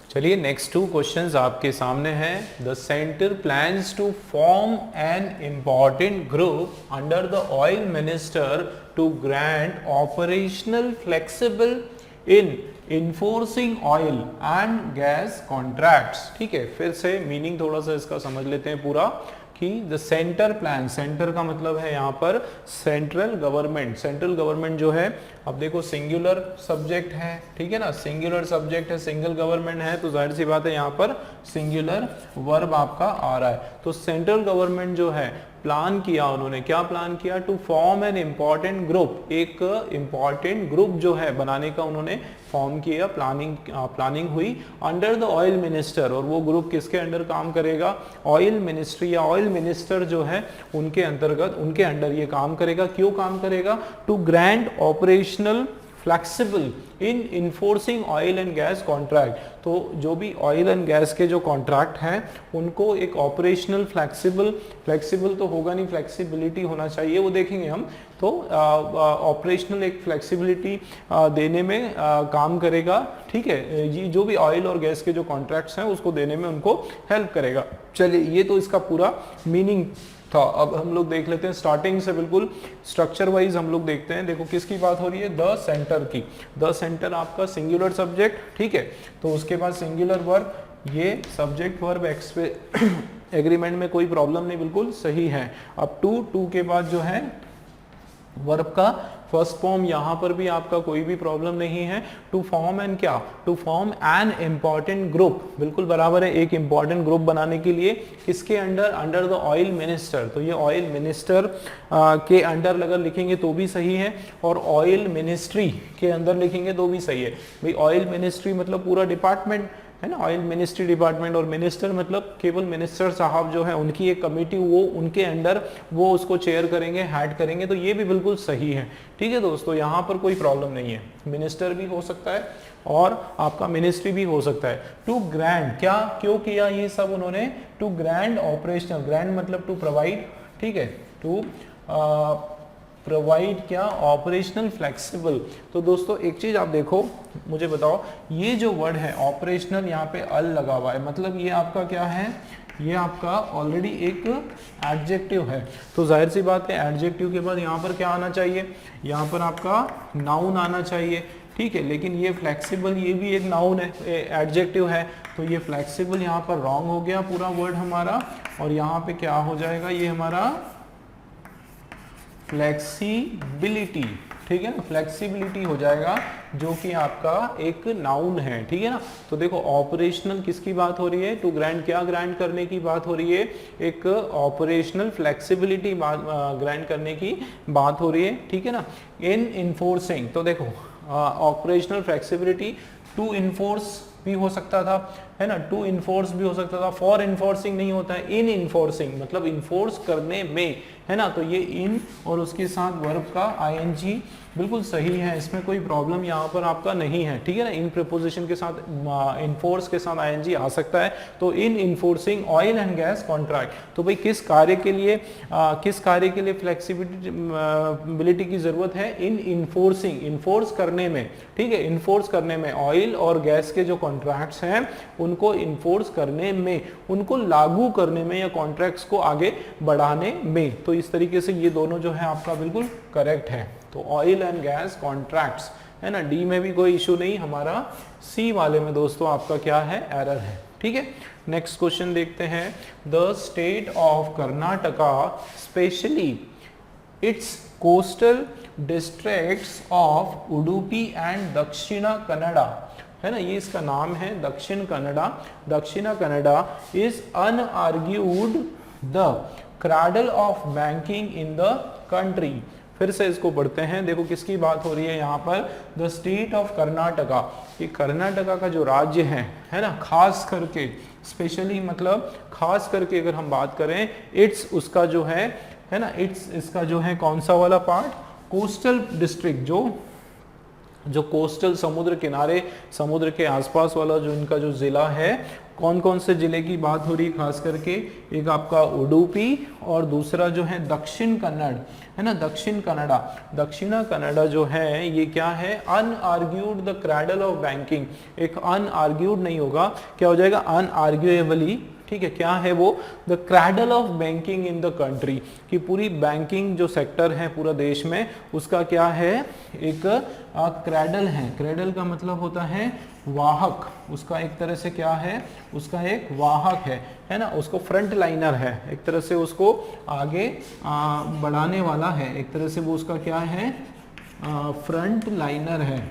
चलिए next two questions आपके सामने हैं। The centre plans to form an important group under the oil minister to grant operational flexible in enforcing oil and gas contracts. ठीक है, फिर से meaning थोड़ा सा इसका समझ लेते हैं पूरा कि द सेंटर प्लान, सेंटर का मतलब है यहाँ पर सेंट्रल गवर्नमेंट। सेंट्रल गवर्नमेंट जो है, अब देखो सिंगुलर सब्जेक्ट है, ठीक है ना, सिंगुलर सब्जेक्ट है, सिंगल गवर्नमेंट है, तो जाहिर सी बात है यहाँ पर सिंगुलर वर्ब आपका आ रहा है। तो सेंट्रल गवर्नमेंट जो है प्लान किया, उन्होंने क्या प्लान किया, to form an important group, एक इम्पॉर्टेंट ग्रुप जो है बनाने का उन्होंने फॉर्म किया, प्लानिंग हुई अंडर द ऑयल मिनिस्टर। और वो ग्रुप किसके अंडर काम करेगा, ऑयल मिनिस्ट्री या ऑयल मिनिस्टर जो है उनके अंतर्गत, उनके अंडर ये काम करेगा। क्यों काम करेगा, to grant operational flexible in enforcing oil and gas contract. तो जो भी ऑयल एंड गैस के जो कॉन्ट्रैक्ट हैं उनको एक ऑपरेशनल फ्लेक्सिबल तो होगा नहीं, फ्लेक्सिबिलिटी होना चाहिए, वो देखेंगे हम। तो ऑपरेशनल एक फ्लेक्सिबिलिटी देने में काम करेगा। ठीक है, ये जो भी ऑयल और गैस के जो कॉन्ट्रैक्ट्स हैं उसको देने में उनको हेल्प करेगा। चलिए, ये तो इसका पूरा मीनिंग था। अब हम लोग देख लेते हैं स्टार्टिंग से, बिल्कुल स्ट्रक्चर वाइज हम लोग देखते हैं। देखो किसकी बात हो रही है, द सेंटर की। द सेंटर आपका सिंगुलर सब्जेक्ट, ठीक है, तो उसके बाद सिंगुलर वर्ब, ये सब्जेक्ट वर्ब एग्रीमेंट में कोई प्रॉब्लम नहीं, बिल्कुल सही है। अब टू के बाद जो है वर्ब का फर्स्ट फॉर्म, यहां पर भी आपका कोई भी प्रॉब्लम नहीं है। टू फॉर्म एन क्या, to form an important group, बिल्कुल बराबर है, एक इंपॉर्टेंट ग्रुप बनाने के लिए किसके under, under the oil minister. तो ये ऑयल मिनिस्टर के अंडर अगर लिखेंगे तो भी सही है, और ऑयल मिनिस्ट्री के अंदर लिखेंगे तो भी सही है। भाई ऑयल मिनिस्ट्री मतलब पूरा डिपार्टमेंट है ना, ऑयल मिनिस्ट्री डिपार्टमेंट, और मिनिस्टर मतलब केवल मिनिस्टर साहब जो है उनकी एक कमेटी, वो उनके अंडर वो उसको चेयर करेंगे, हेड करेंगे, तो ये भी बिल्कुल सही है। ठीक है दोस्तों, यहाँ पर कोई प्रॉब्लम नहीं है, मिनिस्टर भी हो सकता है और आपका मिनिस्ट्री भी हो सकता है। टू ग्रैंड, क्या क्यों किया ये सब उन्होंने, टू ग्रैंड ऑपरेशनल, ग्रैंड मतलब टू प्रोवाइड, ठीक है, टू प्रोवाइड क्या, ऑपरेशनल फ्लेक्सिबल। तो दोस्तों एक चीज आप देखो, मुझे बताओ, ये जो वर्ड है ऑपरेशनल, यहाँ पे अल लगा हुआ है, मतलब ये आपका क्या है, ये आपका ऑलरेडी एक एडजेक्टिव है। तो जाहिर सी बात है एडजेक्टिव के बाद यहाँ पर क्या आना चाहिए, यहाँ पर आपका नाउन आना चाहिए। ठीक है, लेकिन ये फ्लेक्सिबल, ये भी एक नाउन है, एडजेक्टिव है, तो ये फ्लेक्सिबल यहाँ पर रॉन्ग हो गया पूरा वर्ड हमारा, और यहाँ पे क्या हो जाएगा, ये हमारा फ्लेक्सिबिलिटी, ठीक है ना, फ्लेक्सिबिलिटी हो जाएगा, जो कि आपका एक नाउन है। ठीक है ना, तो देखो ऑपरेशनल किसकी बात हो रही है, टू ग्रांट, क्या ग्रांट करने की बात हो रही है, एक ऑपरेशनल फ्लेक्सिबिलिटी ग्रांट करने की बात हो रही है। ठीक है ना, इन इन्फोर्सिंग, तो देखो ऑपरेशनल फ्लेक्सिबिलिटी, टू इन्फोर्स भी हो सकता था, है ना, टू इन्फोर्स भी हो सकता था, फॉर इन्फोर्सिंग नहीं होता है, इन इन्फोर्सिंग मतलब इन्फोर्स करने में, है ना, तो ये इन और उसके साथ वर्ब का आईएनजी बिल्कुल सही है, इसमें कोई प्रॉब्लम यहाँ पर आपका नहीं है। ठीक है ना, इन प्रीपोजिशन के साथ इन्फोर्स के साथ आईएनजी आ सकता है। तो in enforcing oil and gas contract, तो भाई किस कार्य के लिए फ्लेक्सिबिलिटी की जरूरत है, इन इन्फोर्सिंग, इन्फोर्स करने में। ठीक है, इन्फोर्स करने में, ऑयल और गैस के जो कॉन्ट्रैक्ट्स हैं उनको इन्फोर्स करने में, उनको लागू करने में, या कॉन्ट्रैक्ट्स को आगे बढ़ाने में। तो इस तरीके से ये दोनों जो है आपका बिल्कुल करेक्ट है। तो ऑयल एंड गैस कॉन्ट्रैक्ट्स, है ना, डी में भी कोई इशू नहीं, हमारा सी वाले में दोस्तों आपका क्या है, एरर है। ठीक है, नेक्स्ट क्वेश्चन देखते हैं। The state of Karnataka specially it's coastal districts of Udupi and दक्षिणा कन्नड़ा, है ना, ये इसका नाम है Dakshin Kannada. Dakshina Kannada is unargued the cradle of banking in the country. फिर से इसको पढ़ते हैं, देखो किसकी बात हो रही है यहाँ पर, द स्टेट ऑफ कर्नाटका, ये कर्नाटका का जो राज्य है ना, खास करके, स्पेशली मतलब खास करके अगर हम बात करें, इट्स उसका जो है ना, इट्स इसका जो है कौन सा वाला पार्ट, कोस्टल डिस्ट्रिक्ट, जो जो कोस्टल समुद्र किनारे, समुद्र के आसपास वाला जो इनका जो जिला है, कौन कौन से जिले की बात हो रही है खास करके, एक आपका उडुपी और दूसरा जो है दक्षिण कन्नड़, है ना, दक्षिण कन्नड़ा। दक्षिणा कन्नड़ा जो है ये क्या है, अनआर्ग्यूड द क्रैडल ऑफ बैंकिंग। एक अनआर्ग्यूड नहीं होगा, क्या हो जाएगा, अनआर्ग्यूएबली, ठीक है, क्या है वो, the cradle of banking in the country, कि पूरी बैंकिंग जो सेक्टर है पूरा देश में उसका क्या है, एक क्रैडल है। क्रैडल का मतलब होता है वाहक, उसका एक तरह से क्या है, उसका एक वाहक है ना, उसको फ्रंट लाइनर है, एक तरह से उसको आगे बढ़ाने वाला है, एक तरह से वो उसका क्या है, फ्रंट लाइनर है,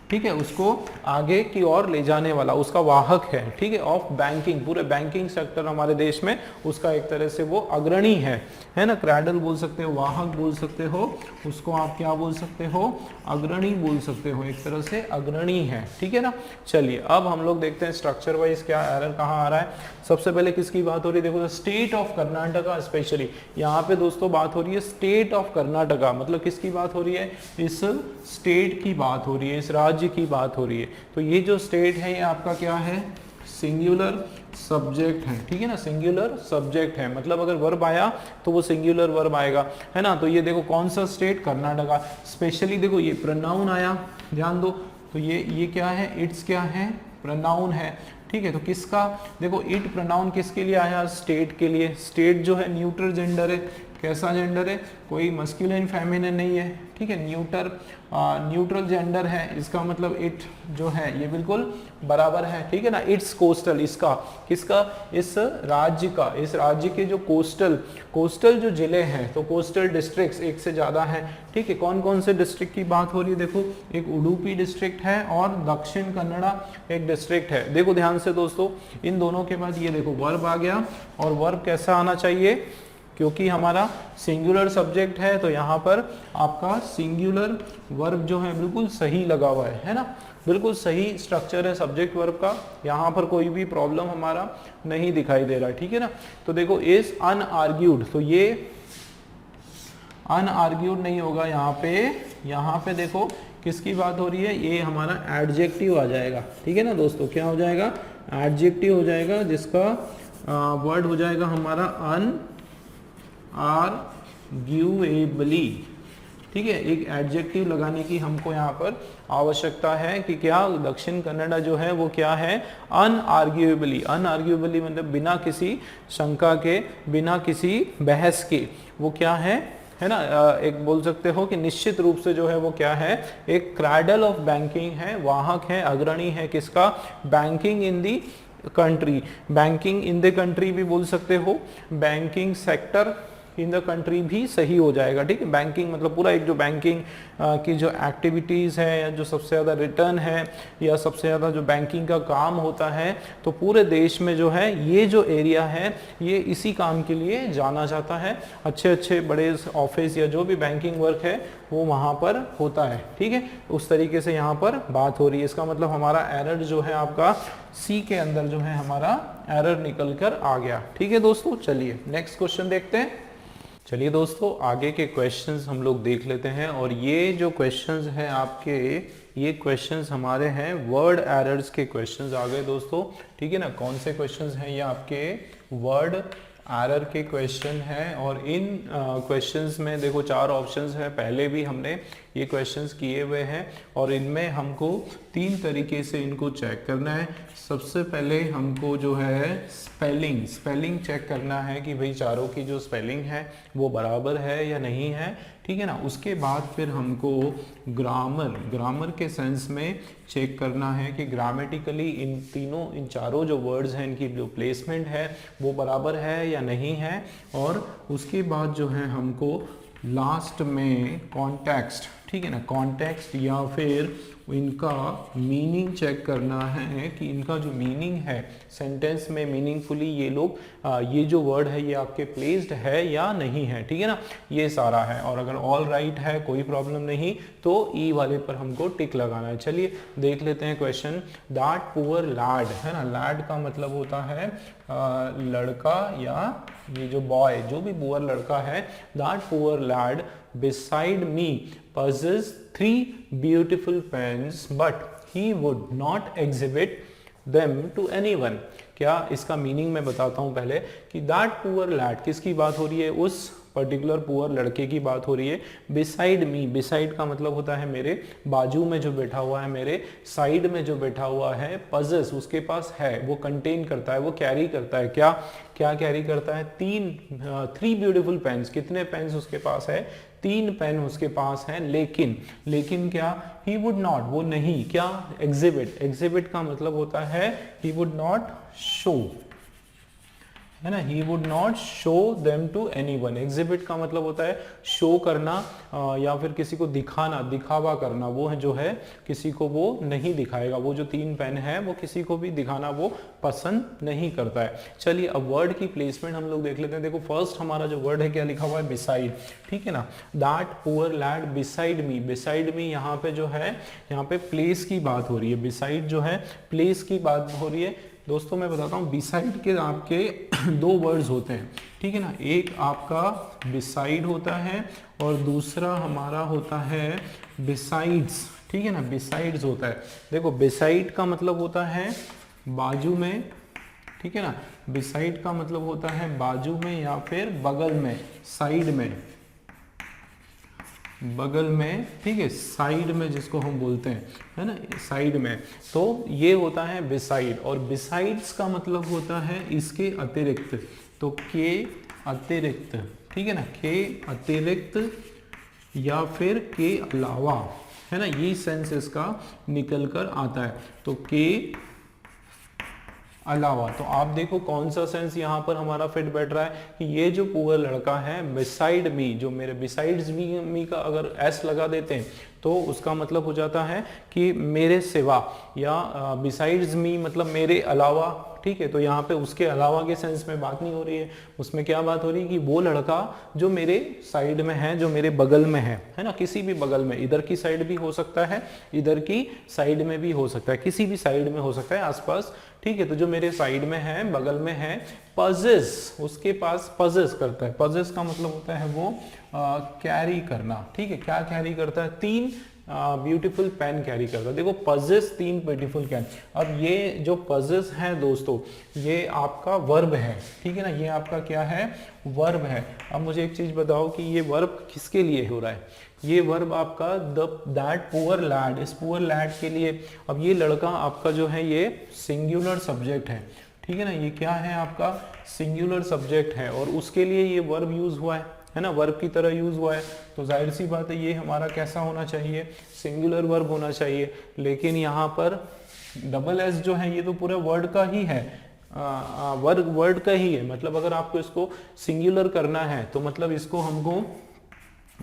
ठीक है, उसको आगे की ओर ले जाने वाला उसका वाहक है, ठीक है, ऑफ बैंकिंग, पूरे बैंकिंग सेक्टर हमारे देश में उसका एक तरह से वो अग्रणी है ना, क्रैडल बोल सकते हो, वाहक बोल सकते हो, उसको आप क्या बोल सकते हो, अग्रणी बोल सकते हो, एक तरह से अग्रणी है, ठीक है ना। चलिए अब हम लोग देखते हैं स्ट्रक्चर वाइज क्या एरर कहाँ आ रहा है। सबसे पहले किसकी बात हो रही है, देखो स्टेट ऑफ कर्नाटका, स्पेशली यहाँ पे दोस्तों बात हो रही है स्टेट ऑफ कर्नाटका, मतलब किसकी बात हो रही है, इस स्टेट की बात हो रही है, इस राज्य की बात हो रही है। तो ये जो स्टेट है ये आपका क्या है, सिंगुलर सब्जेक्ट है, ठीक है ना, सिंगुलर सब्जेक्ट है, मतलब अगर वर्ब आया तो वो सिंगुलर वर्ब आएगा, है ना। तो ये देखो कौन सा स्टेट, कर्नाटका। स्पेशली देखो ये प्रोनाउन आया, ध्यान दो, तो ये क्या है, इट्स क्या है, प्रोनाउन है, ठीक है। तो किसका, देखो इट प्रोनाउन किसके लिए आया, स्टेट के लिए। स्टेट जो है न्यूट्रल जेंडर है, कैसा जेंडर है, कोई मस्कुलिन फेमिनिन नहीं है, ठीक है, न्यूट्रल जेंडर है, इसका मतलब इट जो है ये बिल्कुल बराबर है, ठीक है ना। इट्स कोस्टल, इसका किसका, इस राज्य का, इस राज्य के जो कोस्टल जो जिले हैं, तो कोस्टल डिस्ट्रिक्ट्स एक से ज्यादा है, ठीक है। कौन कौन से डिस्ट्रिक्ट की बात हो रही है, देखो एक उडुपी डिस्ट्रिक्ट है और दक्षिण कन्नड़ा एक डिस्ट्रिक्ट है। देखो ध्यान से दोस्तों, इन दोनों के बाद ये देखो वर्ब आ गया, और वर्ब कैसा आना चाहिए, क्योंकि हमारा सिंगुलर सब्जेक्ट है तो यहाँ पर आपका सिंगुलर वर्ब जो है बिल्कुल सही लगा हुआ है ना, बिल्कुल सही स्ट्रक्चर है सब्जेक्ट वर्ब का, यहाँ पर कोई भी प्रॉब्लम हमारा नहीं दिखाई दे रहा है, ठीक है ना। तो देखो इज अनआर्ग्यूड, तो ये अनआर्ग्यूड नहीं होगा यहाँ पे देखो किसकी बात हो रही है, ये हमारा एडजेक्टिव आ जाएगा, ठीक है ना दोस्तों, क्या हो जाएगा, एडजेक्टिव हो जाएगा, जिसका वर्ड हो जाएगा हमारा अनआर्ग्यूएबली, ठीक है। एक एडजेक्टिव लगाने की हमको यहाँ पर आवश्यकता है कि क्या, दक्षिण कन्नड़ा जो है वो क्या है, अनआर्ग्यूएबली। अनआर्ग्यूएबली मतलब बिना किसी शंका के, बिना किसी बहस के, वो क्या है ना, एक बोल सकते हो कि निश्चित रूप से जो है वो क्या है, एक क्रैडल ऑफ बैंकिंग है, वाहक है, अग्रणी है, किसका, banking in the country, banking in the country भी बोल सकते हो, banking sector in the country भी सही हो जाएगा, ठीक है। बैंकिंग मतलब पूरा एक जो बैंकिंग की जो एक्टिविटीज़ है, या जो सबसे ज़्यादा रिटर्न है, या सबसे ज़्यादा जो बैंकिंग का काम होता है, तो पूरे देश में जो है ये जो एरिया है ये इसी काम के लिए जाना जाता है। अच्छे बड़े ऑफिस या जो भी बैंकिंग वर्क है वो वहाँ पर होता है, ठीक है। उस तरीके से यहाँ पर बात हो रही है। इसका मतलब हमारा एरर जो है आपका सी के अंदर जो है हमारा एरर निकल कर आ गया, ठीक है दोस्तों। चलिए नेक्स्ट क्वेश्चन देखते हैं। चलिए दोस्तों आगे के क्वेश्चंस हम लोग देख लेते हैं, और ये जो क्वेश्चंस हैं आपके, ये क्वेश्चंस हमारे हैं वर्ड एरर्स के क्वेश्चंस आ गए दोस्तों, ठीक है ना। कौन से क्वेश्चंस हैं, ये आपके वर्ड एरर के क्वेश्चन हैं, और इन क्वेश्चंस में देखो 4 ऑप्शंस हैं, पहले भी हमने ये क्वेश्चंस किए हुए हैं, और इनमें हमको 3 तरीके से इनको चेक करना है। सबसे पहले हमको जो है स्पेलिंग चेक करना है कि भाई चारों की जो स्पेलिंग है वो बराबर है या नहीं है, ठीक है ना। उसके बाद फिर हमको ग्रामर के सेंस में चेक करना है कि ग्रामेटिकली इन चारों जो वर्ड्स हैं इनकी जो प्लेसमेंट है वो बराबर है या नहीं है, और उसके बाद जो है हमको लास्ट में कॉन्टेक्स्ट, ठीक है ना, कॉन्टेक्स्ट या फिर इनका मीनिंग चेक करना है कि इनका जो मीनिंग है सेंटेंस में मीनिंगफुली ये लोग ये जो वर्ड है ये आपके प्लेस्ड है या नहीं है, ठीक है ना, ये सारा है। और अगर ऑल राइट है, कोई प्रॉब्लम नहीं, तो ई वाले पर हमको टिक लगाना है। चलिए देख लेते हैं क्वेश्चन। दैट पुअर लैड, है ना, लैड का मतलब होता है लड़का या ये जो बॉय, जो भी पुअर लड़का है, that poor lad beside me possess 3 beautiful pens but he would not exhibit them to anyone। क्या इसका मीनिंग मैं बताता हूं पहले कि दैट पुअर लैड, किसकी बात हो रही है, उस पर्टिकुलर पुअर लड़के की बात हो रही है। बिसाइड मी, बिसाइड का मतलब होता है मेरे बाजू में जो बैठा हुआ है, मेरे साइड में जो बैठा हुआ है। पजेस उसके पास है, वो कंटेन करता है, वो कैरी करता है। क्या क्या कैरी करता है? 3 ब्यूटीफुल पेन्स। कितने पेन्स उसके पास है? 3 पेन उसके पास है। लेकिन क्या? ही वुड नॉट, वो नहीं, क्या? एग्जिबिट, एग्जिबिट का मतलब होता है ही वुड नॉट शो, है ना, he would not show them to anyone. Exhibit का मतलब होता है शो करना या फिर किसी को दिखाना, दिखावा करना। वो है जो है किसी को वो नहीं दिखाएगा। वो जो 3 पेन है वो किसी को भी दिखाना वो पसंद नहीं करता है। चलिए अब वर्ड की प्लेसमेंट हम लोग देख लेते हैं। देखो फर्स्ट हमारा जो वर्ड है क्या लिखा हुआ है? बिसाइड, ठीक है ना। That poor lad beside me, beside me यहाँ पे जो है, यहाँ पे प्लेस की बात हो रही है। बिसाइड जो है प्लेस की बात हो रही है। दोस्तों मैं बताता हूँ बिसाइड के आपके 2 वर्ड्स होते हैं, ठीक है ना। एक आपका बिसाइड होता है और दूसरा हमारा होता है बिसाइड्स, ठीक है ना। बिसाइड्स होता है, देखो बिसाइड का मतलब होता है बाजू में, ठीक है ना। बिसाइड का मतलब होता है बाजू में या फिर बगल में, साइड में, बगल में, ठीक है, साइड में जिसको हम बोलते हैं, है ना, साइड में। तो ये होता है बिसाइड। और बिसाइड्स का मतलब होता है इसके अतिरिक्त, तो के अतिरिक्त, ठीक है ना, के अतिरिक्त या फिर के अलावा, है ना, ये सेंस इसका निकल कर आता है। तो के अलावा, तो आप देखो कौन सा सेंस यहाँ पर हमारा फिट बैठ रहा है कि ये जो पुअर लड़का है बिसाइड मी, जो मेरे बिसाइड्स मी का अगर एस लगा देते हैं तो उसका मतलब हो जाता है कि मेरे सिवा, या बिसाइड्स मी मतलब मेरे अलावा, ठीक है। तो यहाँ पे उसके अलावा के सेंस में बात नहीं हो रही है, उसमें क्या बात हो रही है कि वो लड़का जो मेरे साइड में है, जो मेरे बगल में है ना, किसी भी बगल में, इधर की साइड भी हो सकता है, इधर की साइड में भी हो सकता है, किसी भी साइड में हो सकता है आसपास, ठीक है। तो जो मेरे साइड में है, बगल में है, पजेस, उसके पास पजेस करता है। पजेस का मतलब होता है वो कैरी करना, ठीक है। क्या कैरी करता है? 3 ब्यूटीफुल पेन कैरी करता है। देखो पजेस 3 ब्यूटीफुल पेन। अब ये जो पजेस है दोस्तों, ये आपका वर्ब है, ठीक है ना, ये आपका क्या है? वर्ब है। अब मुझे एक चीज बताओ कि ये वर्ब किसके लिए हो रहा है? ये वर्ब आपका दैट पुअर लैड, इस पुअर लैड के लिए। अब ये लड़का आपका जो है ये सिंगुलर सब्जेक्ट है, ठीक है ना, ये क्या है आपका? सिंगुलर सब्जेक्ट है और उसके लिए ये वर्ब यूज हुआ है ना, वर्ब की तरह यूज हुआ है। तो जाहिर सी बात है ये हमारा कैसा होना चाहिए? सिंगुलर वर्ब होना चाहिए। लेकिन यहाँ पर डबल एस जो है ये तो पूरा वर्ड का ही है, वर्ड का ही है। मतलब अगर आपको इसको सिंगुलर करना है तो मतलब इसको हमको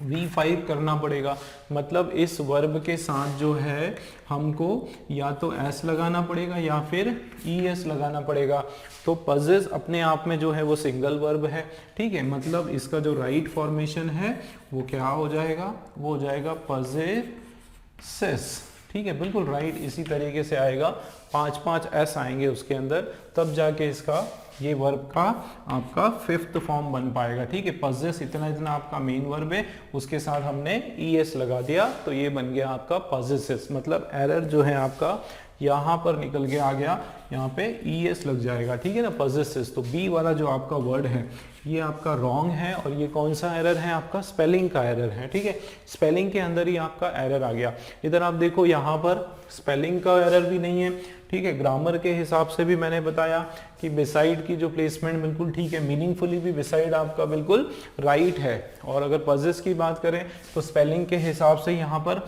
V5 करना पड़ेगा। मतलब इस वर्ब के साथ जो है हमको या तो s लगाना पड़ेगा या फिर es लगाना पड़ेगा। तो पजेस अपने आप में जो है वो सिंगल वर्ब है, ठीक है। मतलब इसका जो राइट फॉर्मेशन है वो क्या हो जाएगा? वो हो जाएगा पजेसेस, ठीक है, बिल्कुल राइट इसी तरीके से आएगा। 5 s आएंगे उसके अंदर, तब जाके इसका ये वर्ब का आपका 5th फॉर्म बन पाएगा, ठीक है। पजेस इतना आपका मेन वर्ब है, उसके साथ हमने es लगा दिया तो ये बन गया आपका पजेसेस। मतलब एरर जो है आपका यहाँ पर निकल के आ गया, यहाँ पे es लग जाएगा, ठीक है ना, पजेसेस। तो बी वाला जो आपका वर्ड है ये आपका रॉन्ग है। और ये कौन सा एरर है? आपका स्पेलिंग का एरर है, ठीक है। स्पेलिंग के अंदर ही आपका एरर आ गया। इधर आप देखो यहाँ पर स्पेलिंग का एरर भी नहीं है, ठीक है। ग्रामर के हिसाब से भी मैंने बताया कि बिसाइड की जो प्लेसमेंट बिल्कुल ठीक है, मीनिंगफुली भी बिसाइड आपका बिल्कुल राइट है। और अगर पजेस की बात करें तो स्पेलिंग के हिसाब से यहाँ पर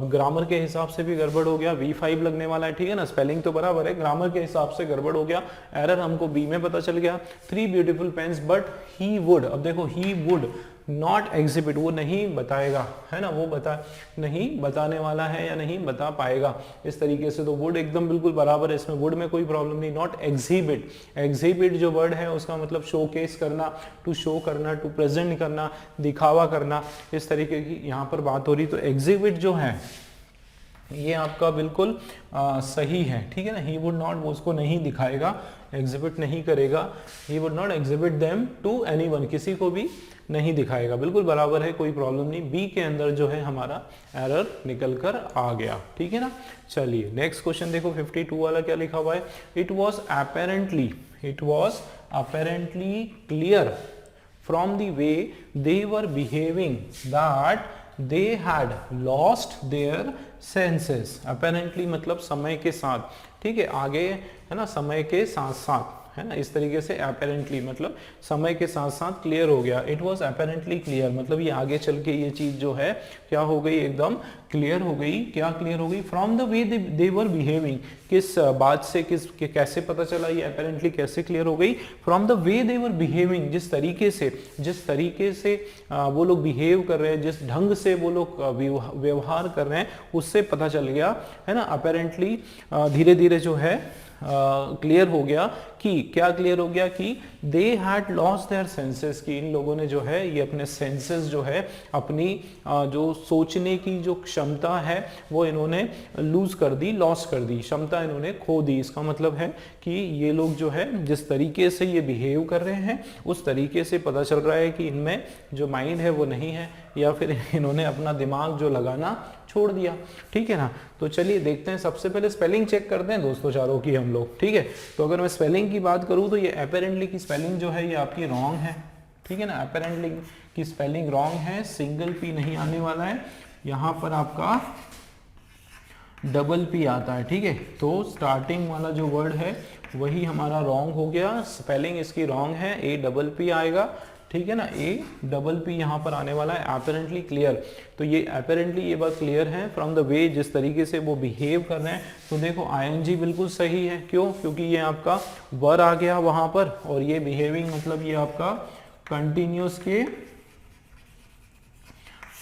ग्रामर के हिसाब से भी गड़बड़ हो गया, V5 लगने वाला है, ठीक है ना। स्पेलिंग तो बराबर है, ग्रामर के हिसाब से गड़बड़ हो गया, एरर हमको बी में पता चल गया। 3 beautiful pens but he would, अब देखो ही वुड नॉट एग्जिबिट, वो नहीं बताएगा, है ना, वो नहीं बताने वाला है या नहीं बता पाएगा इस तरीके से। तो वुड एकदम बिल्कुल बराबर है, इसमें वुड में कोई प्रॉब्लम नहीं। नॉट एग्जिबिट, एग्जिबिट जो वर्ड है उसका मतलब शोकेस करना, टू शो करना, टू प्रेजेंट करना, दिखावा करना, इस तरीके की यहाँ पर बात हो रही। तो एग्जिबिट जो है ये आपका बिल्कुल सही है, ठीक है ना। ही वुड नॉट, वो उसको नहीं दिखाएगा, एग्जिबिट नहीं करेगा। He would not exhibit them to anyone, किसी को भी नहीं दिखाएगा, बिल्कुल बराबर है, कोई प्रॉब्लम नहीं। बी के अंदर जो है हमारा एरर निकल कर आ गया, ठीक है ना। चलिए नेक्स्ट क्वेश्चन देखो, 52 वाला क्या लिखा हुआ है, it was apparently clear from the way they were behaving that they had lost their senses। apparently मतलब समय के साथ, ठीक है, आगे है ना, समय के साथ साथ, है ना, इस तरीके से apparently मतलब समय के साथ साथ क्लियर हो गया। it was apparently clear मतलब ये आगे चल के ये चीज जो है क्या हो गई, एकदम क्लियर हो गई। क्या क्लियर हो गई? From the way they were behaving, किस बात से, कैसे पता चला ये apparently कैसे क्लियर हो गई? From the way they were behaving, जिस तरीके से वो लोग बिहेव कर रहे हैं, जिस ढंग से वो लोग व्यवहार कर रहे हैं, उससे पता चल गया, है ना। apparently धीरे धीरे जो है क्लियर हो गया कि क्या क्लियर हो गया कि they had lost their senses, कि इन लोगों ने जो है ये अपने सेंसेस जो है, अपनी जो सोचने की जो क्षमता है वो इन्होंने लूज कर दी, लॉस कर दी, क्षमता इन्होंने खो दी। इसका मतलब है कि ये लोग जो है जिस तरीके से ये बिहेव कर रहे हैं उस तरीके से पता चल रहा है कि इनमें जो माइंड है वो नहीं है, या फिर इन्होंने अपना दिमाग जो लगाना छोड़ दिया, ठीक है ना। तो चलिए देखते हैं, सबसे पहले स्पेलिंग चेक करते हैं दोस्तों चारों की हम लोग, ठीक है। तो अगर मैं स्पेलिंग की बात करूं तो ये apparently की स्पेलिंग जो है ये आपकी रॉन्ग है, ठीक है ना। apparently की स्पेलिंग रॉन्ग है, सिंगल पी नहीं आने वाला है, यहाँ पर आपका डबल पी आता है, ठीक है। तो स्टार्टिंग वाला जो वर्ड है वही हमारा रॉन्ग हो गया, स्पेलिंग इसकी रॉन्ग है, ए डबल पी आएगा, ठीक है ना। ए डबल पी यहाँ पर आने वाला है। apparently क्लियर, तो ये apparently ये बात क्लियर है। फ्रॉम द वे, जिस तरीके से वो बिहेव कर रहे हैं, तो देखो ing बिल्कुल सही है, क्यों? क्योंकि ये आपका वर आ गया वहां पर, और ये बिहेविंग मतलब ये आपका कंटिन्यूस के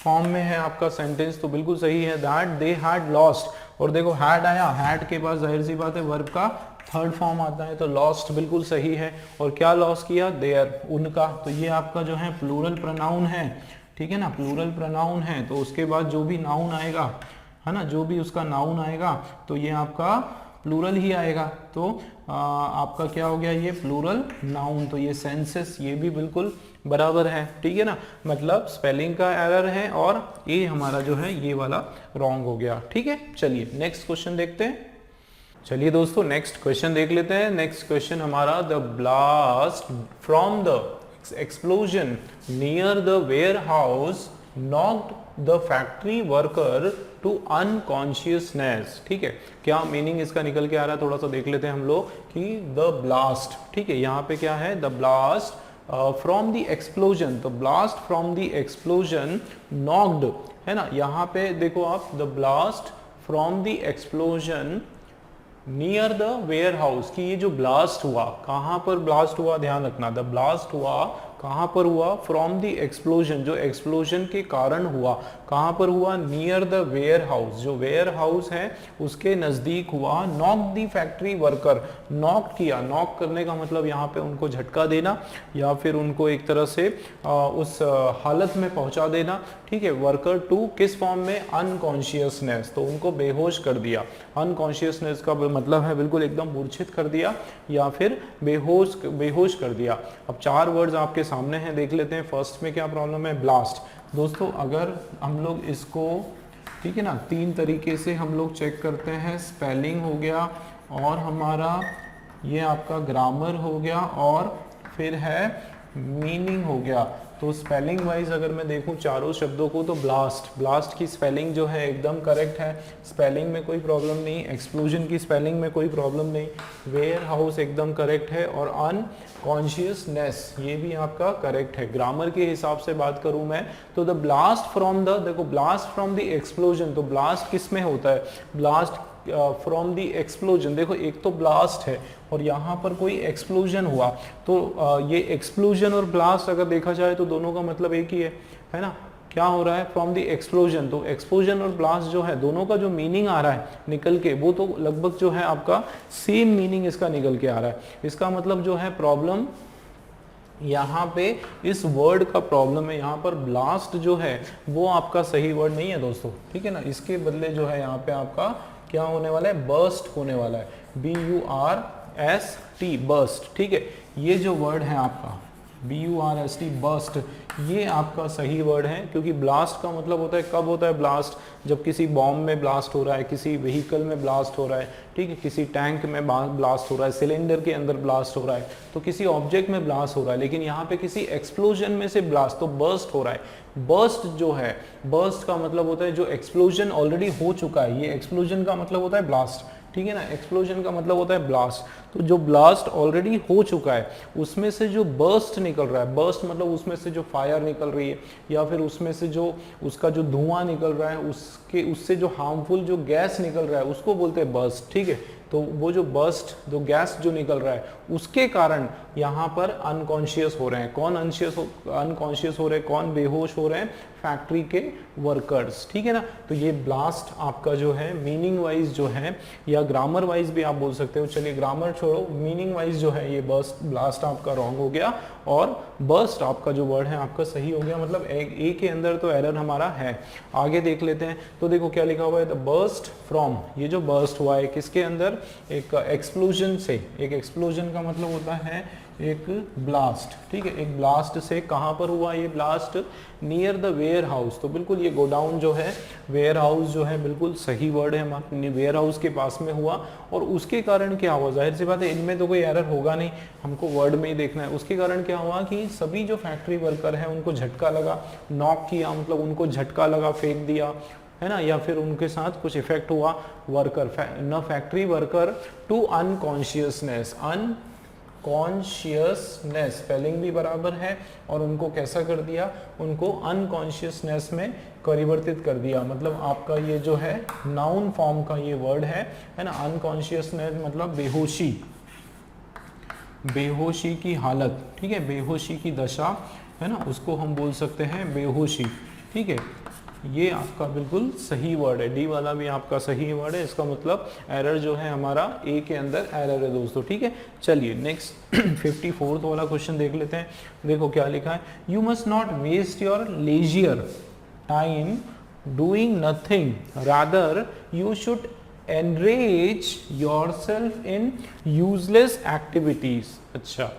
फॉर्म में है आपका सेंटेंस, तो बिल्कुल सही है। दैट दे हैड लॉस्ट, और देखो हैड आया, हैड के पास जाहिर सी बात है वर्ब का थर्ड फॉर्म आता है, तो लॉस्ट बिल्कुल सही है। और क्या लॉस किया? देयर, उनका, तो ये आपका जो है प्लूरल प्रोनाउन है, ठीक है ना, प्लूरल प्रोनाउन है। तो उसके बाद जो भी नाउन आएगा, है ना, जो भी उसका नाउन आएगा तो ये आपका प्लूरल ही आएगा। तो आपका क्या हो गया, ये प्लूरल नाउन, तो ये सेंसेस ये भी बिल्कुल बराबर है, ठीक है ना। मतलब स्पेलिंग का एरर है और ये हमारा जो है ये वाला रॉन्ग हो गया, ठीक है। चलिए नेक्स्ट क्वेश्चन देखते हैं। चलिए दोस्तों नेक्स्ट क्वेश्चन देख लेते हैं। नेक्स्ट क्वेश्चन हमारा, the blast from the explosion near the warehouse knocked the factory worker to unconsciousness, ठीक है। क्या मीनिंग इसका निकल के आ रहा है, थोड़ा सा देख लेते हैं हम लोग कि द ब्लास्ट, ठीक है, यहाँ पे क्या है, the blast from the explosion, तो blast from the explosion knocked, है ना। यहाँ पे देखो आप, the blast from the explosion near the warehouse, कि ये जो ब्लास्ट हुआ, कहाँ पर ब्लास्ट हुआ, ध्यान रखना, द ब्लास्ट हुआ कहाँ पर हुआ, फ्रॉम द एक्सप्लोजन, जो एक्सप्लोजन के कारण हुआ, कहाँ पर हुआ, नियर द वेयर हाउस, जो वेयर हाउस है उसके नजदीक हुआ। Knock the factory worker, knock किया, नॉक करने का मतलब यहाँ पे उनको झटका देना या फिर उनको एक तरह से उस हालत में पहुंचा देना, ठीक है। वर्कर टू किस फॉर्म में, अनकॉन्शियसनेस, तो उनको बेहोश कर दिया। अनकॉन्शियसनेस का मतलब है बिल्कुल एकदम मूर्छित कर दिया या फिर बेहोश कर दिया। अब चार वर्ड्स आपके सामने हैं, देख लेते हैं। फर्स्ट में क्या प्रॉब्लम है, ब्लास्ट। दोस्तों अगर हम लोग इसको, ठीक है ना, तीन तरीके से हम लोग चेक करते हैं, स्पेलिंग हो गया और हमारा ये आपका ग्रामर हो गया और फिर है मीनिंग हो गया। तो स्पेलिंग वाइज अगर मैं देखूं चारों शब्दों को, तो ब्लास्ट की स्पेलिंग जो है एकदम करेक्ट है, स्पेलिंग में कोई प्रॉब्लम नहीं। एक्सप्लोजन की स्पेलिंग में कोई प्रॉब्लम नहीं। वेयर हाउस एकदम करेक्ट है और अनकॉन्शियसनेस ये भी आपका करेक्ट है। ग्रामर के हिसाब से बात करूं मैं तो द ब्लास्ट फ्रॉम द, देखो ब्लास्ट फ्रॉम द एक्सप्लोजन, तो ब्लास्ट किस में होता है, ब्लास्ट फ्रॉम द एक्सप्लोजन। देखो एक तो ब्लास्ट है और यहाँ पर कोई एक्सप्लोजन हुआ, तो ये एक्सप्लोजन और ब्लास्ट अगर देखा जाए तो दोनों का मतलब एक ही है ना। क्या हो रहा है, फ्रॉम द एक्सप्लोजन, तो एक्सप्लोजन और ब्लास्ट जो है दोनों का जो मीनिंग आ रहा है निकल के, वो तो लगभग जो है आपका सेम मीनिंग इसका निकल के आ रहा है। इसका मतलब जो है प्रॉब्लम यहाँ पे इस वर्ड का प्रॉब्लम है, यहाँ पर ब्लास्ट जो है वो आपका सही वर्ड नहीं है दोस्तों, ठीक है ना। इसके बदले जो है यहाँ पे आपका क्या होने वाला है, बर्स्ट होने वाला है, BURST, बर्स्ट, ठीक है। ये जो वर्ड है आपका BURST, बर्स्ट, ये आपका सही वर्ड है, क्योंकि ब्लास्ट का मतलब होता है, कब होता है ब्लास्ट, जब किसी बॉम्ब में ब्लास्ट हो रहा है, किसी व्हीकल में ब्लास्ट हो रहा है, ठीक है, किसी टैंक में ब्लास्ट हो रहा है, सिलेंडर के अंदर ब्लास्ट हो रहा है, तो किसी ऑब्जेक्ट में ब्लास्ट हो रहा है, लेकिन यहाँ पे किसी एक्सप्लोजन में से ब्लास्ट, तो बर्स्ट हो रहा है। बर्स्ट जो है, बर्स्ट का मतलब होता है जो एक्सप्लोजन ऑलरेडी हो चुका है, ये एक्सप्लोजन का मतलब होता है ब्लास्ट, ठीक है ना, एक्सप्लोजन का मतलब होता है ब्लास्ट। तो जो ब्लास्ट ऑलरेडी हो चुका है उसमें से जो बर्स्ट निकल रहा है, बर्स्ट मतलब उसमें से जो फायर निकल रही है या फिर उसमें से जो उसका जो धुआं निकल रहा है, उससे जो हार्मफुल जो गैस निकल रहा है उसको बोलते हैं बर्स्ट, ठीक है। तो वो जो बर्स्ट, जो गैस जो निकल रहा है उसके कारण यहाँ पर अनकॉन्शियस हो रहे हैं। कौन अनकॉन्शियस हो रहे हैं, कौन बेहोश हो रहे हैं? फैक्ट्री के वर्कर्स, ठीक है ना। तो ये ब्लास्ट आपका जो है मीनिंग वाइज जो है, या ग्रामर वाइज भी आप बोल सकते हो, चलिए ग्रामर छोड़ो, मीनिंग वाइज जो है ये ब्लास्ट आपका रॉन्ग हो गया और बर्स्ट आपका जो वर्ड है आपका सही हो गया। मतलब ए के अंदर तो एरर हमारा है। आगे देख लेते हैं, तो देखो क्या लिखा हुआ है, द बर्स्ट फ्रॉम, ये जो बर्स्ट हुआ है किसके अंदर? एक एक्सप्लोजन से। एक एक्सप्लोजन का मतलब होता है एक ब्लास्ट, ठीक है। एक ब्लास्ट से कहां पर हुआ ये blast? Near the warehouse. तो बिल्कुल ये गोडाउन जो है, वेयर हाउस जो है, बिल्कुल सही वर्ड है, हमारे वेयर हाउस के पास में हुआ। और उसके कारण क्या हुआ? जाहिर सी बात है इनमें तो कोई एरर होगा नहीं, हमको वर्ड में ही देखना है। उसके कारण क्या हुआ कि सभी जो फैक्ट्री वर्कर हैं उनको झटका लगा, नॉक किया, मतलब उनको झटका लगा, फेंक दिया, है ना, या फिर उनके साथ कुछ इफेक्ट हुआ। वर्कर न factory worker to unconsciousness, unconsciousness spelling भी बराबर है, और उनको कैसा कर दिया? उनको अनकॉन्शियसनेस में परिवर्तित कर दिया। मतलब आपका ये जो है नाउन फॉर्म का ये वर्ड है ना। अनकॉन्शियसनेस मतलब बेहोशी, बेहोशी की हालत, ठीक है, बेहोशी की दशा, है ना, उसको हम बोल सकते हैं बेहोशी, ठीक है। ये आपका बिल्कुल सही वर्ड है, डी वाला भी आपका सही वर्ड है। इसका मतलब एरर जो है हमारा ए के अंदर एरर है दोस्तों, ठीक है। चलिए नेक्स्ट 54th वाला क्वेश्चन देख लेते हैं। देखो क्या लिखा है, you must not waste your leisure time doing nothing, rather you should enrage yourself in useless activities. अच्छा,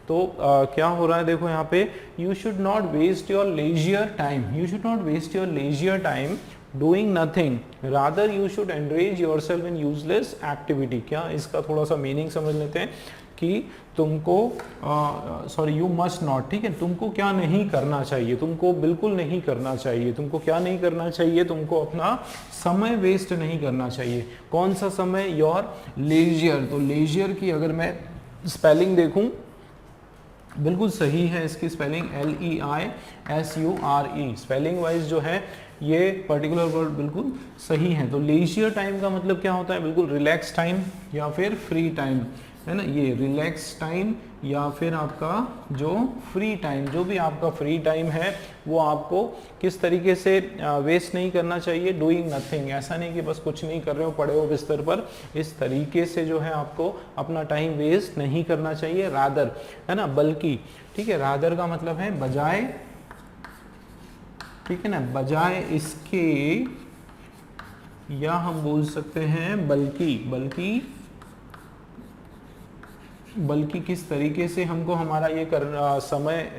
तो क्या हो रहा है देखो यहाँ पे, you should not waste your leisure time, you should not waste your leisure time doing nothing, rather you should enrage yourself in useless activity. क्या इसका थोड़ा सा मीनिंग समझ लेते हैं कि तुमको सॉरी यू मस्ट नॉट, ठीक है, तुमको क्या नहीं करना चाहिए, तुमको बिल्कुल नहीं करना चाहिए। तुमको क्या नहीं करना चाहिए? तुमको अपना समय वेस्ट नहीं करना चाहिए। कौन सा समय? Your leisure. तो लेजियर की अगर मैं स्पेलिंग देखूं, बिल्कुल सही है इसकी स्पेलिंग, LEISURE। स्पेलिंग वाइज जो है ये पर्टिकुलर वर्ड बिल्कुल सही है। तो लेजियर टाइम का मतलब क्या होता है? बिल्कुल रिलैक्स टाइम या फिर फ्री टाइम, है ना। ये रिलैक्स टाइम या फिर आपका जो फ्री टाइम, जो भी आपका फ्री टाइम है वो आपको किस तरीके से वेस्ट नहीं करना चाहिए? Doing nothing. ऐसा नहीं कि बस कुछ नहीं कर रहे हो, पड़े हो बिस्तर पर, इस तरीके से जो है आपको अपना टाइम वेस्ट नहीं करना चाहिए। रादर, है ना, बल्कि, ठीक है। रादर का मतलब है बजाय, ठीक है ना, बजाय इसके, या हम बोल सकते हैं बल्कि किस तरीके से हमको हमारा ये समय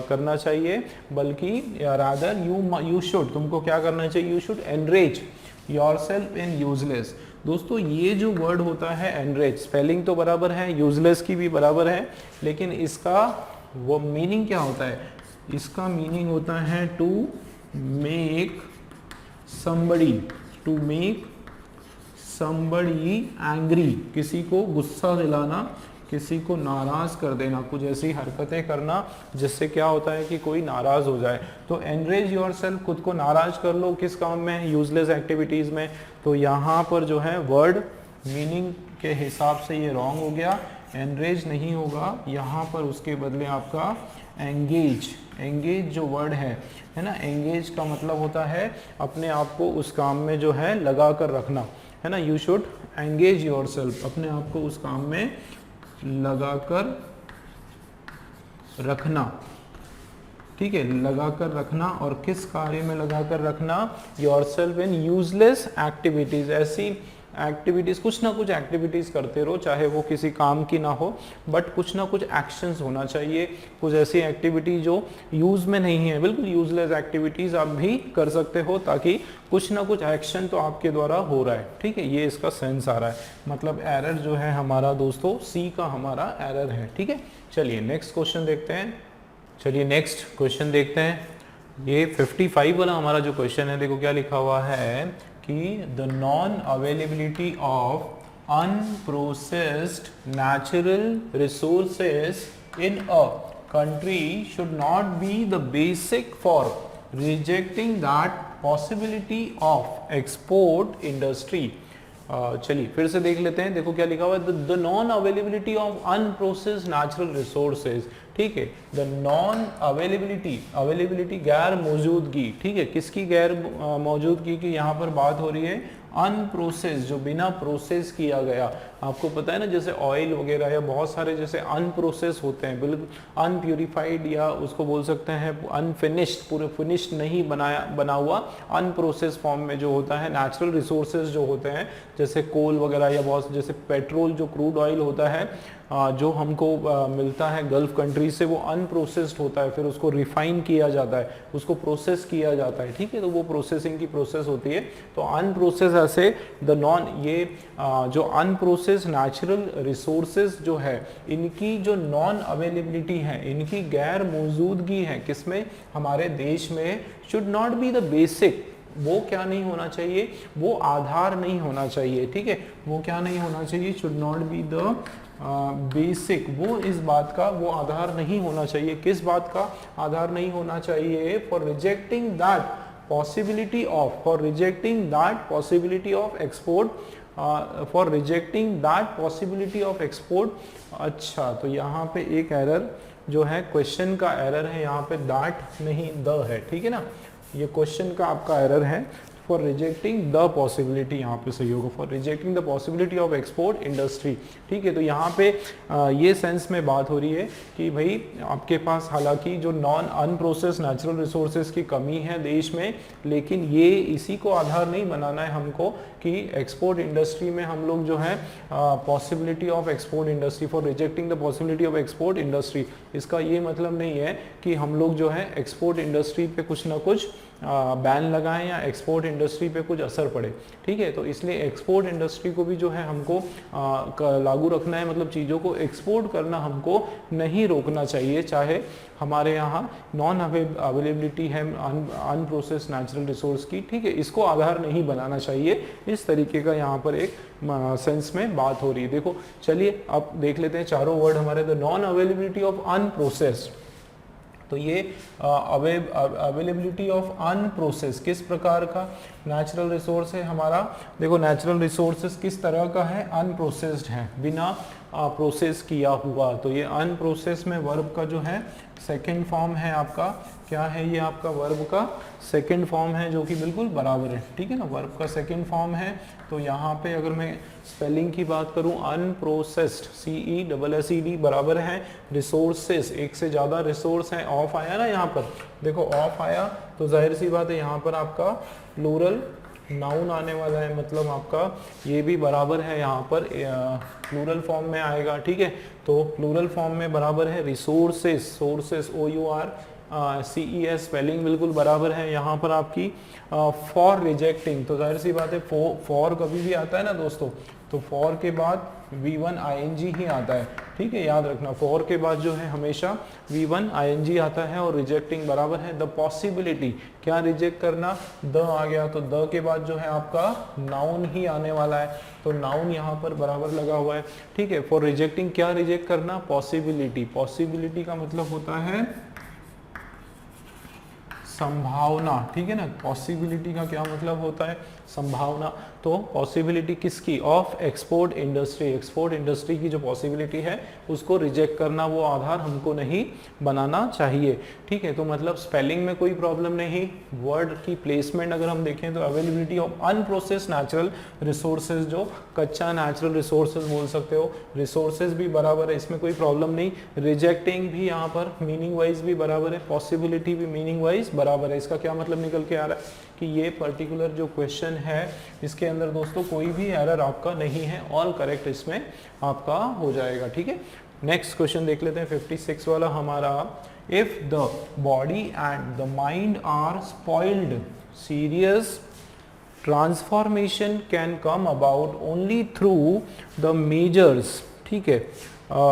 करना चाहिए? बल्कि रादर यू शुड, तुमको क्या करना चाहिए? You should enrage yourself in useless. दोस्तों ये जो वर्ड होता है एनरेज, स्पेलिंग तो बराबर है, यूजलेस की भी बराबर है, लेकिन इसका वो मीनिंग क्या होता है? इसका मीनिंग होता है टू मेक somebody एंग्री, किसी को गुस्सा दिलाना, किसी को नाराज कर देना, कुछ ऐसी हरकतें करना जिससे क्या होता है कि कोई नाराज हो जाए। तो एनरेज योरसेल्फ, खुद को नाराज कर लो, किस काम में? यूजलेस एक्टिविटीज में। तो यहाँ पर जो है वर्ड मीनिंग के हिसाब से ये रॉन्ग हो गया, एनरेज नहीं होगा यहाँ पर, उसके बदले आपका एंगेज जो वर्ड है ना, एंगेज का मतलब होता है अपने आप को उस काम में जो है लगा कर रखना, है ना। यू शुड एंगेज योरसेल्फ, अपने आप को उस काम में लगाकर रखना, ठीक है, लगाकर रखना। और किस कार्य में लगाकर रखना? योरसेल्फ इन यूजलेस एक्टिविटीज, ऐसी एक्टिविटीज, कुछ ना कुछ एक्टिविटीज करते रहो, चाहे वो किसी काम की ना हो, बट कुछ ना कुछ एक्शंस होना चाहिए। कुछ ऐसी एक्टिविटी जो यूज में नहीं है, बिल्कुल यूजलेस एक्टिविटीज आप भी कर सकते हो, ताकि कुछ ना कुछ एक्शन तो आपके द्वारा हो रहा है। ठीक है, ये इसका सेंस आ रहा है, मतलब एरर जो है हमारा दोस्तों सी का हमारा एरर है। ठीक है, चलिए नेक्स्ट क्वेश्चन देखते हैं। चलिए नेक्स्ट क्वेश्चन देखते हैं। ये 55 वाला हमारा जो क्वेश्चन है, देखो क्या लिखा हुआ है कि the non availability of unprocessed natural resources in a country should not be the basic for rejecting that possibility of export industry। चलिए फिर से देख लेते हैं। देखो क्या लिखा हुआ है, the non availability of unprocessed natural resources. ठीक है, द नॉन अवेलेबिलिटी, अवेलेबिलिटी गैर मौजूदगी। ठीक है, किसकी गैर मौजूदगी की यहाँ पर बात हो रही है? अनप्रोसेस, जो बिना प्रोसेस किया गया। आपको पता है ना, जैसे ऑयल वगैरह या बहुत सारे जैसे अनप्रोसेस होते हैं, बिल्कुल अनप्यूरिफाइड, या उसको बोल सकते हैं अनफिनिश्ड, पूरे फिनिश्ड नहीं बना हुआ, अनप्रोसेस फॉर्म में जो होता है नेचुरल रिसोर्सेज जो होते हैं, जैसे कोल वगैरह या बहुत जैसे पेट्रोल, जो क्रूड ऑयल होता है जो हमको मिलता है गल्फ कंट्री से, वो अनप्रोसेस्ड होता है, फिर उसको रिफाइन किया जाता है, उसको प्रोसेस किया जाता है। ठीक है, तो वो प्रोसेसिंग की प्रोसेस होती है। तो अनप्रोसेस ऐसे द नॉन, ये जो अनप्रोसेस नेचुरल रिसोर्सेज जो है, इनकी जो नॉन अवेलेबिलिटी है, इनकी गैर मौजूदगी है किसमें? हमारे देश में। Should not be the basic, वो क्या नहीं होना चाहिए? वो आधार नहीं होना चाहिए। ठीक है, वो क्या नहीं होना चाहिए? Should not be the basic, वो इस बात का वो आधार नहीं होना चाहिए। किस बात का आधार नहीं होना चाहिए? For rejecting that possibility of, for rejecting that possibility of export, for rejecting that possibility of export. अच्छा, तो यहाँ पे एक एरर जो है, क्वेश्चन का एरर है यहाँ पे, दैट नहीं द है। ठीक है ना, ये क्वेश्चन का आपका एरर है। फॉर रिजेक्टिंग द पॉसिबिलिटी, यहाँ पे सही होगा, for rejecting the possibility of export industry. ठीक है, तो यहाँ पे ये सेंस में बात हो रही है कि भाई आपके पास हालांकि जो नॉन अनप्रोसेस नेचुरल रिसोर्सेज की कमी है देश में, लेकिन ये इसी को आधार नहीं बनाना है हमको कि एक्सपोर्ट इंडस्ट्री में हम लोग जो है possibility of export industry, for rejecting the possibility of export industry, इसका ये मतलब नहीं है कि हम लोग जो है एक्सपोर्ट इंडस्ट्री पे कुछ ना कुछ बैन लगाएं या एक्सपोर्ट इंडस्ट्री पे कुछ असर पड़े। ठीक है, तो इसलिए एक्सपोर्ट इंडस्ट्री को भी जो है हमको लागू रखना है, मतलब चीज़ों को एक्सपोर्ट करना हमको नहीं रोकना चाहिए, चाहे हमारे यहाँ नॉन अवेलेबिलिटी है अनप्रोसेस्ड नेचुरल रिसोर्स की। ठीक है, इसको आधार नहीं बनाना चाहिए, इस तरीके का यहाँ पर एक सेंस में बात हो रही है। देखो चलिए अब देख लेते हैं चारों वर्ड हमारे। The non availability of unprocessed, तो ये अवेलेबिलिटी ऑफ अनप्रोसेस किस प्रकार का नेचुरल रिसोर्स है हमारा? देखो नेचुरल रिसोर्सेज किस तरह का है? अनप्रोसेस्ड है, बिना प्रोसेस किया हुआ। तो ये अनप्रोसेस में वर्ब का जो है सेकंड फॉर्म है आपका, क्या है ये? आपका वर्ब का सेकंड फॉर्म है, जो कि बिल्कुल बराबर है। ठीक है ना, वर्ब का सेकंड फॉर्म है। तो यहाँ पे अगर मैं स्पेलिंग की बात करूँ, अनप्रोसेस्ड, CESSED बराबर है रिसोर्सेस, एक से ज़्यादा रिसोर्स है। ऑफ आया ना यहाँ पर, देखो ऑफ आया, तो जाहिर सी बात है यहाँ पर आपका प्लूरल नाउन आने वाला है, मतलब आपका ये भी बराबर है, यहाँ पर प्लूरल फॉर्म में आएगा। ठीक है, तो प्लूरल फॉर्म में बराबर है रिसोर्सेस, सोर्सेस OUR स्पेलिंग बिल्कुल बराबर है। यहाँ पर आपकी फॉर रिजेक्टिंग, तो जाहिर सी बात है फॉर कभी भी आता है ना दोस्तों, तो फॉर के बाद V1 ING ही आता है। ठीक है, याद रखना, फॉर के बाद जो है हमेशा V1 ING आता है, और रिजेक्टिंग बराबर है द पॉसिबिलिटी। क्या रिजेक्ट करना? द आ गया, तो द के बाद जो है आपका नाउन ही आने वाला है, तो नाउन यहाँ पर बराबर लगा हुआ है। ठीक है, फॉर रिजेक्टिंग क्या रिजेक्ट करना? पॉसिबिलिटी। पॉसिबिलिटी का मतलब होता है संभावना। ठीक है ना, पॉसिबिलिटी का क्या मतलब होता है? संभावना। तो पॉसिबिलिटी किसकी? Of export industry, export industry की जो पॉसिबिलिटी है उसको रिजेक्ट करना, वो आधार हमको नहीं बनाना चाहिए। ठीक है, तो मतलब स्पेलिंग में कोई प्रॉब्लम नहीं। वर्ड की प्लेसमेंट अगर हम देखें तो availability of unprocessed natural resources, जो कच्चा नेचुरल रिसोर्सेज बोल सकते हो, रिसोर्सेज भी बराबर है, इसमें कोई प्रॉब्लम नहीं। रिजेक्टिंग भी यहाँ पर मीनिंग वाइज भी बराबर है, पॉसिबिलिटी भी मीनिंग वाइज बराबर है। इसका क्या मतलब निकल के आ रहा है कि ये पर्टिकुलर जो क्वेश्चन है इसके अंदर दोस्तों कोई भी एरर आपका नहीं है, ऑल करेक्ट इसमें आपका हो जाएगा। ठीक है, नेक्स्ट क्वेश्चन देख लेते हैं 56 वाला हमारा, if the body and the mind are spoiled serious transformation can come about only through the measures. ठीक है,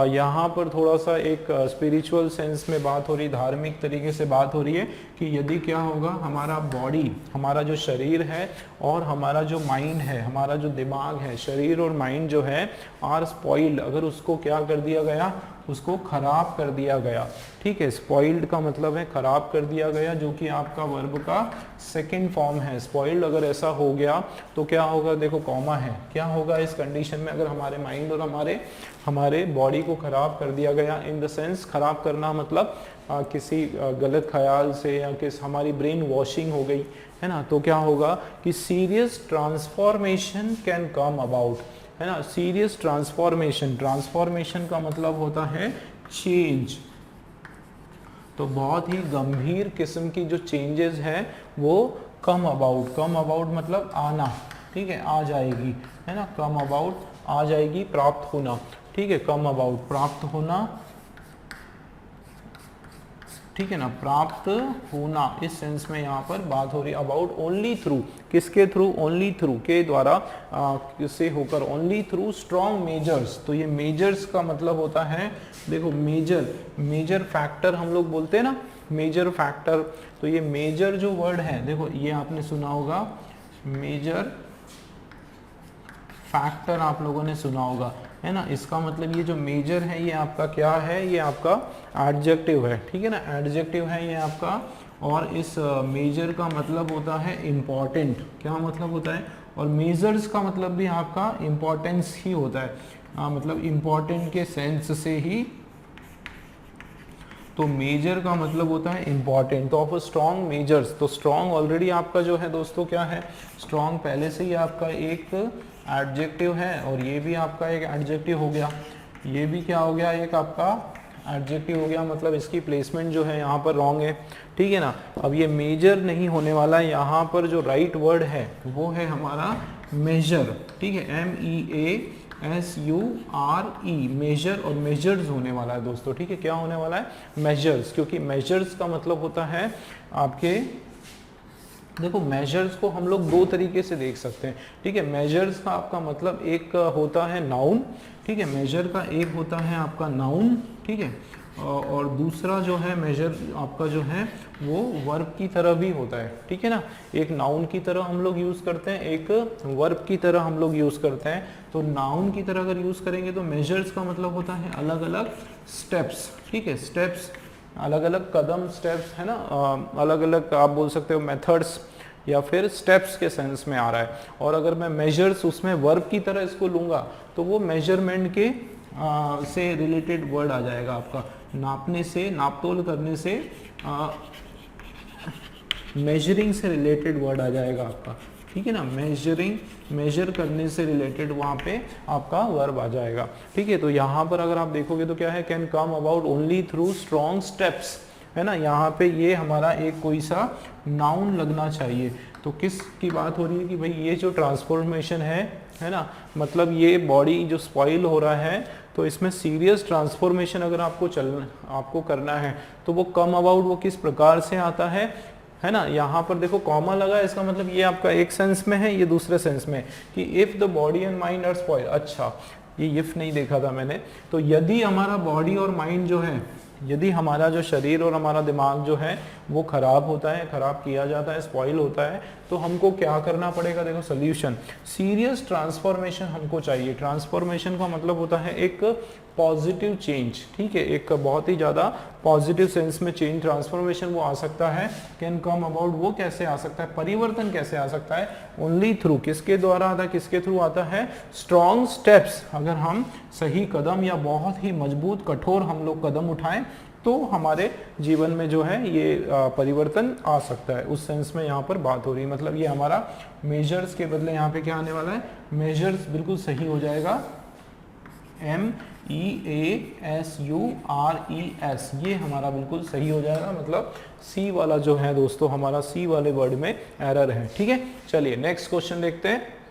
यहाँ पर थोड़ा सा एक स्पिरिचुअल सेंस में बात हो रही, धार्मिक तरीके से बात हो रही है कि यदि क्या होगा, हमारा बॉडी, हमारा जो शरीर है और हमारा जो माइंड है, हमारा जो दिमाग है, शरीर और माइंड जो है आर स्पॉइल्ड, अगर उसको क्या कर दिया गया, उसको खराब कर दिया गया। ठीक है, स्पॉइल्ड का मतलब है खराब कर दिया गया, जो कि आपका वर्ब का सेकंड फॉर्म है। स्पॉइल्ड अगर ऐसा हो गया तो क्या होगा, देखो कॉमा है, क्या होगा इस कंडीशन में, अगर हमारे माइंड और हमारे बॉडी को खराब कर दिया गया, इन द सेंस खराब करना मतलब किसी गलत ख्याल से या हमारी ब्रेन वॉशिंग हो गई है ना, तो क्या होगा कि serious transformation can come about, है ना। सीरियस ट्रांसफॉर्मेशन, ट्रांसफॉर्मेशन का मतलब होता है चेंज, तो बहुत ही गंभीर किस्म की जो चेंजेस है वो कम अबाउट मतलब आना। ठीक है, आ जाएगी, है ना, कम अबाउट आ जाएगी, प्राप्त होना। ठीक है, कम अबाउट प्राप्त होना, ठीक है ना, प्राप्त होना, इस सेंस में यहाँ पर बात हो रही है। अबाउट ओनली थ्रू, किसके थ्रू, ओनली थ्रू के द्वारा, किससे होकर, ओनली थ्रू स्ट्रॉन्ग मेजर्स। तो ये मेजर्स का मतलब होता है, देखो मेजर फैक्टर हम लोग बोलते हैं ना, मेजर फैक्टर। तो ये मेजर जो वर्ड है, देखो ये आपने सुना होगा, मेजर फैक्टर आप लोगों ने सुना होगा, है ना। इसका मतलब ये जो मेजर है ये आपका क्या है, ये आपका एडजेक्टिव है। ठीक है ना, एडजेक्टिव है ये आपका, और इस मेजर का मतलब होता है इम्पॉर्टेंट। क्या मतलब होता है, और मेजर्स का मतलब भी आपका इम्पॉर्टेंस ही होता है, मतलब इम्पॉर्टेंट के सेंस से ही, तो मेजर का मतलब होता है इम्पॉर्टेंट। तो ऑफ स्ट्रॉन्ग मेजर्स, तो स्ट्रॉन्ग ऑलरेडी आपका जो है दोस्तों क्या है, स्ट्रॉन्ग पहले से ही आपका एक एडजेक्टिव है, और ये भी आपका एक एडजेक्टिव हो गया, ये भी क्या हो गया, एक आपका एडजेक्टिव हो गया, मतलब इसकी प्लेसमेंट जो है यहाँ पर रॉन्ग है। ठीक है ना, अब ये मेजर नहीं होने वाला है, यहाँ पर जो राइट वर्ड है वो है हमारा मेजर। ठीक है, MEASURE, मेजर, और मेजर्स होने वाला है दोस्तों। ठीक है, क्या होने वाला है, मेजर्स, क्योंकि मेजर्स का मतलब होता है आपके, देखो मेजर्स को हम लोग दो तरीके से देख सकते हैं। ठीक है, मेजर्स का आपका मतलब एक होता है नाउन। ठीक है, मेजर का एक होता है आपका नाउन। ठीक है, और दूसरा जो है मेजर आपका जो है वो वर्ब की तरह भी होता है। ठीक है ना, एक नाउन की तरह हम लोग यूज़ करते हैं, एक वर्ब की तरह हम लोग यूज़ करते हैं। तो नाउन की तरह अगर यूज़ करेंगे तो मेजर्स का मतलब होता है अलग अलग स्टेप्स। ठीक है, स्टेप्स, अलग अलग कदम, स्टेप्स, है ना, अलग अलग आप बोल सकते हो मेथड्स, या फिर स्टेप्स के सेंस में आ रहा है। और अगर मैं मेजर्स उसमें वर्ब की तरह इसको लूँगा तो वो मेजरमेंट के से रिलेटेड वर्ड आ जाएगा आपका, नापने से, नापतोल करने से, मेजरिंग से रिलेटेड वर्ड आ जाएगा आपका। ठीक है ना, मेजरिंग, मेजर करने से रिलेटेड वहाँ पे आपका वर्ब आ जाएगा। ठीक है, तो यहाँ पर अगर आप देखोगे तो क्या है, can come about only through strong steps, है ना। यहाँ पे ये हमारा एक कोई सा नाउन लगना चाहिए। तो किस की बात हो रही है कि भाई ये जो ट्रांसफॉर्मेशन है ना, मतलब ये बॉडी जो स्पॉइल हो रहा है, तो इसमें सीरियस ट्रांसफॉर्मेशन अगर आपको करना है तो वो कम अबाउट वो किस प्रकार से आता है ना। यहाँ पर देखो कॉमा लगा है, इसका मतलब ये आपका एक सेंस में है, ये दूसरे सेंस में, कि if the body and mind are spoil. अच्छा, ये इफ नहीं देखा था मैंने, तो यदि हमारा बॉडी और माइंड जो है, यदि हमारा जो शरीर और हमारा दिमाग जो है वो खराब होता है, खराब किया जाता है, स्पॉइल होता है, तो हमको क्या करना पड़ेगा, देखो सोल्यूशन, सीरियस ट्रांसफॉर्मेशन हमको चाहिए। ट्रांसफॉर्मेशन का मतलब होता है एक पॉजिटिव चेंज। ठीक है, एक बहुत ही ज़्यादा पॉजिटिव सेंस में चेंज, ट्रांसफॉर्मेशन वो आ सकता है, कैन कम अबाउट, वो कैसे आ सकता है, परिवर्तन कैसे आ सकता है, ओनली थ्रू, किसके द्वारा आता है, किसके थ्रू आता है, स्ट्रॉन्ग स्टेप्स। अगर हम सही कदम या बहुत ही मजबूत कठोर हम लोग कदम उठाएं तो हमारे जीवन में जो है ये परिवर्तन आ सकता है, उस सेंस में यहाँ पर बात हो रही है। मतलब ये हमारा मेजर्स के बदले यहाँ पे क्या आने वाला है, मेजर्स, बिल्कुल सही हो जाएगा, EASURES, ये हमारा बिल्कुल सही हो जाएगा, मतलब सी वाला जो है दोस्तों हमारा सी वाले वर्ड में एरर है। ठीक है, चलिए नेक्स्ट क्वेश्चन देखते हैं।